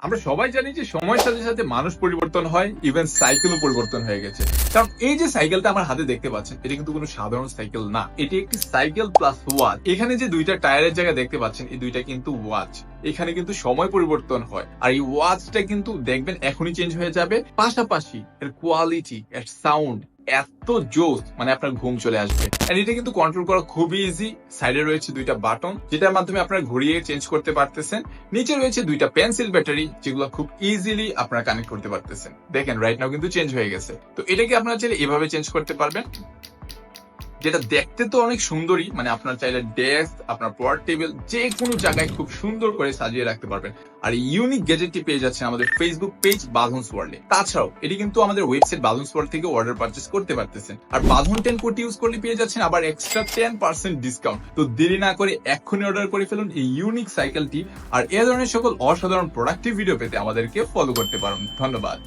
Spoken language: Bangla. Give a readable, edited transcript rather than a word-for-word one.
আমরা সবাই জানি যে সময়ের সাথে সাথে মানুষ পরিবর্তন হয়, ইভেন সাইকেলও পরিবর্তন হয়ে গেছে। কারণ এই যে সাইকেলটা আমার হাতে দেখতে পাচ্ছেন, এটা কিন্তু কোনো সাধারণ সাইকেল না, এটি একটি সাইকেল প্লাস ওয়াচ। এখানে যে দুইটা টায়ারের জায়গা দেখতে পাচ্ছেন, এই দুইটা কিন্তু ওয়াচ। এখানে কিন্তু সময় পরিবর্তন হয়, আর এই ওয়াচটা কিন্তু দেখবেন এখনই চেঞ্জ হয়ে যাবে। পাশাপাশি এর কোয়ালিটি, এর সাউন্ড এত জোস, মানে আপনার ঘুম চলে আসবে। আর এটা কিন্তু কন্ট্রোল করা খুবই ইজি। সাইডে রয়েছে দুইটা বাটন, যেটার মাধ্যমে আপনারা ঘুরিয়ে চেঞ্জ করতে পারতেছেন। নিচে রয়েছে দুইটা পেন্সিল ব্যাটারি, যেগুলো খুব ইজিলি আপনারা কানেক্ট করতে পারতেছেন। দেখেন রাইট নাও কিন্তু চেঞ্জ হয়ে গেছে। তো এটাকে আপনারা চাইলে এভাবে চেঞ্জ করতে পারবেন, যেটা দেখতে তো অনেক সুন্দরই। মানে আপনার চাইলে ডেস্ক, আপনার পড়ার টেবিল, যে কোনো জায়গায় খুব সুন্দর করে সাজিয়ে রাখতে পারবেন। আর এই ইউনিক গ্যাজেটটি পেয়ে যাচ্ছেন আমাদের ফেসবুক পেজ বাঁধনস ওয়ার্ল্ডে। তাছাড়াও এটি কিন্তু আমাদের ওয়েবসাইট বাঁধনস ওয়ার্ল্ড থেকে অর্ডার পারচেস করতে পারতেছেন। আর বাঁধন 10 কোড ইউজ করলে পেয়ে যাচ্ছেন আবার এক্সট্রা 10% ডিসকাউন্ট। তো দেরি না করে এক্ষুনি অর্ডার করে ফেলুন এই ইউনিক সাইকেলটি। আর এ ধরনের সকল অসাধারণ প্রোডাক্টিভ ভিডিও পেতে আমাদেরকে ফলো করতে পারেন। ধন্যবাদ।